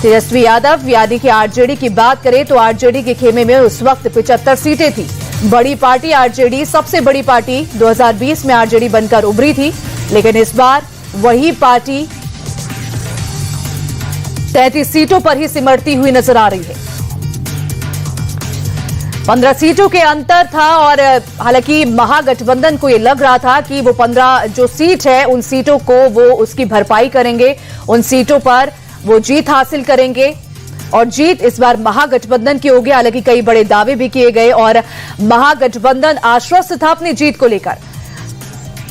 तेजस्वी यादव यानी कि आरजेडी की बात करें तो आरजेडी के खेमे में उस वक्त 75 सीटें थी। बड़ी पार्टी आरजेडी, सबसे बड़ी पार्टी 2020 में आरजेडी बनकर उभरी थी, लेकिन इस बार वही पार्टी 33 सीटों पर ही सिमटती हुई नजर आ रही है। 15 सीटों के अंतर था और हालांकि महागठबंधन को यह लग रहा था कि वो 15 जो सीट है उन सीटों को वो उसकी भरपाई करेंगे, उन सीटों पर वो जीत हासिल करेंगे और जीत इस बार महागठबंधन की होगी। हालांकि कई बड़े दावे भी किए गए और महागठबंधन आश्वस्त था अपनी जीत को लेकर।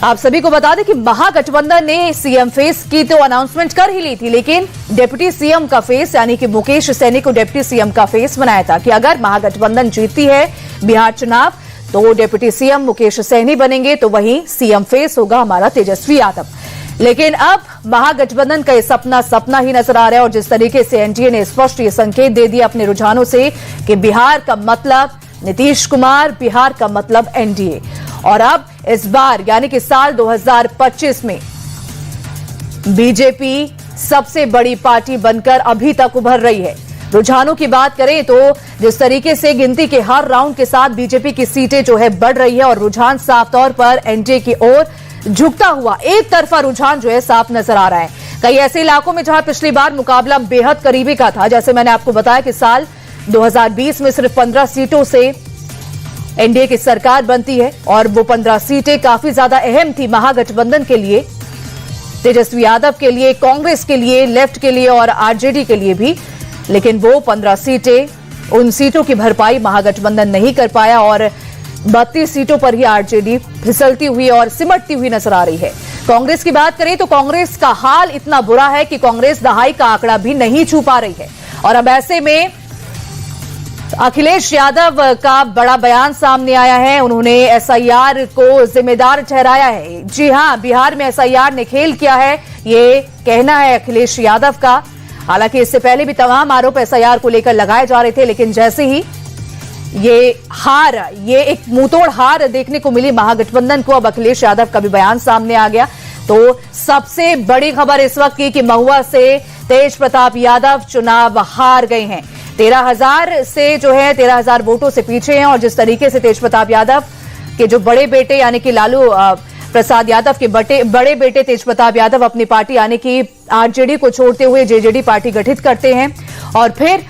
आप सभी को बता दें कि महागठबंधन ने सीएम फेस की तो अनाउंसमेंट कर ही ली थी, लेकिन डिप्टी सीएम का फेस यानी कि मुकेश सहनी को डिप्टी सीएम का फेस बनाया था कि अगर महागठबंधन जीतती है बिहार चुनाव तो डिप्टी सीएम मुकेश सहनी बनेंगे, तो वहीं सीएम फेस होगा हमारा तेजस्वी यादव। लेकिन अब महागठबंधन का यह सपना ही नजर आ रहा है और जिस तरीके से एनडीए ने स्पष्ट ये संकेत दे दिया अपने रुझानों से कि बिहार का मतलब नीतीश कुमार, बिहार का मतलब एनडीए। और अब इस बार यानी कि साल 2025 में बीजेपी सबसे बड़ी पार्टी बनकर अभी तक उभर रही है। रुझानों की बात करें तो जिस तरीके से गिनती के हर राउंड के साथ बीजेपी की सीटें जो है बढ़ रही है और रुझान साफ तौर पर एनडीए की ओर झुकता हुआ एक तरफा रुझान जो है साफ नजर आ रहा है। कई ऐसे इलाकों में जहां पिछली बार मुकाबला बेहद करीबी का था, जैसे मैंने आपको बताया कि साल 2020 में सिर्फ 15 सीटों से एनडीए की सरकार बनती है और वो 15 सीटें काफी ज्यादा अहम थी महागठबंधन के लिए, तेजस्वी यादव के लिए, कांग्रेस के लिए, लेफ्ट के लिए और आरजेडी के लिए भी। लेकिन वो 15 सीटें, उन सीटों की भरपाई महागठबंधन नहीं कर पाया और 32 सीटों पर ही आरजेडी फिसलती हुई और सिमटती हुई नजर आ रही है। कांग्रेस की बात करें तो कांग्रेस का हाल इतना बुरा है कि कांग्रेस दहाई का आंकड़ा भी नहीं छू पा रही है और अब ऐसे में अखिलेश यादव का बड़ा बयान सामने आया है। उन्होंने एसआईआर को जिम्मेदार ठहराया है। जी हां, बिहार में एसआईआर ने खेल किया है, ये कहना है अखिलेश यादव का। हालांकि इससे पहले भी तमाम आरोप एसआईआर को लेकर लगाए जा रहे थे, लेकिन जैसे ही ये एक मुंहतोड़ हार देखने को मिली महागठबंधन को, अब अखिलेश यादव का भी बयान सामने आ गया। तो सबसे बड़ी खबर इस वक्त की कि महुआ से तेज प्रताप यादव चुनाव हार गए हैं। 13,000 से जो है 13,000 वोटों से पीछे हैं और जिस तरीके से तेज प्रताप यादव के जो बड़े बेटे यानी कि लालू प्रसाद यादव के बड़े बेटे तेज प्रताप यादव अपनी पार्टी यानी कि आरजेडी को छोड़ते हुए जेजेडी पार्टी गठित करते हैं और फिर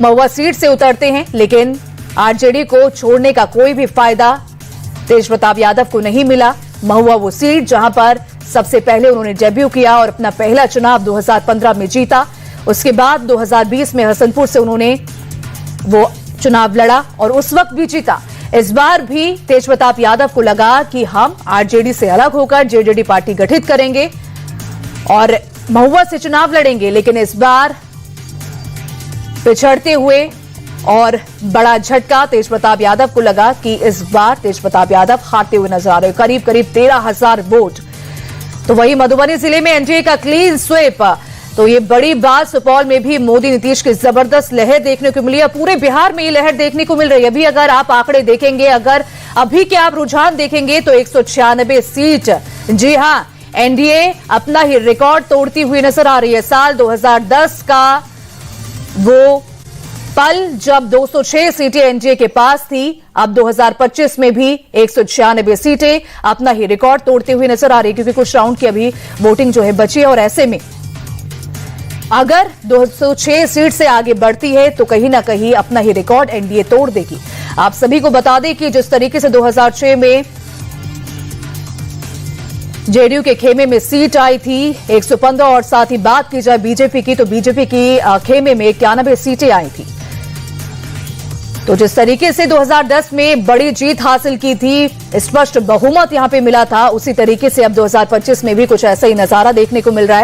महुआ सीट से उतरते हैं, लेकिन आरजेडी को छोड़ने का कोई भी फायदा तेज प्रताप यादव को नहीं मिला। महुआ वो सीट जहां पर सबसे पहले उन्होंने डेब्यू किया और अपना पहला चुनाव 2015 में जीता। उसके बाद 2020 में हसनपुर से उन्होंने वो चुनाव लड़ा और उस वक्त भी जीता। इस बार भी तेज प्रताप यादव को लगा कि हम आरजेडी से अलग होकर जेजेडी पार्टी गठित करेंगे और महुआ से चुनाव लड़ेंगे, लेकिन इस बार पिछड़ते हुए और बड़ा झटका तेज प्रताप यादव को लगा कि इस बार तेज प्रताप यादव हारते हुए नजर आ रहे हैं, करीब 13,000 वोट। तो वही मधुबनी जिले में एनडीए का क्लीन स्वीप, तो ये बड़ी बात सुपौल में भी मोदी नीतीश की जबरदस्त लहर देखने को मिली है। पूरे बिहार में ये लहर देखने को मिल रही है। अभी अगर आप आंकड़े देखेंगे, अगर अभी के आप रुझान देखेंगे तो 196 सीट, जी हां, एनडीए अपना ही रिकॉर्ड तोड़ती हुई नजर आ रही है। साल 2010 का वो पल जब 206 सीटें एनडीए के पास थी, अब 2025 में भी 196 सीटें अपना ही रिकॉर्ड तोड़ते हुए नजर आ रही है, क्योंकि कुछ राउंड की अभी वोटिंग जो है बची है और ऐसे में अगर 206 सीट से आगे बढ़ती है तो कहीं ना कहीं अपना ही रिकॉर्ड एनडीए तोड़ देगी। आप सभी को बता दें कि जिस तरीके से 2006 में जेडीयू के खेमे में सीट आई थी 115 और साथ ही बात की जाए बीजेपी की तो बीजेपी की खेमे में 91 सीटें आई थी। तो जिस तरीके से 2010 में बड़ी जीत हासिल की थी, स्पष्ट बहुमत यहां पे मिला था, उसी तरीके से अब 2025 में भी कुछ ऐसा ही नजारा देखने को मिल रहा है।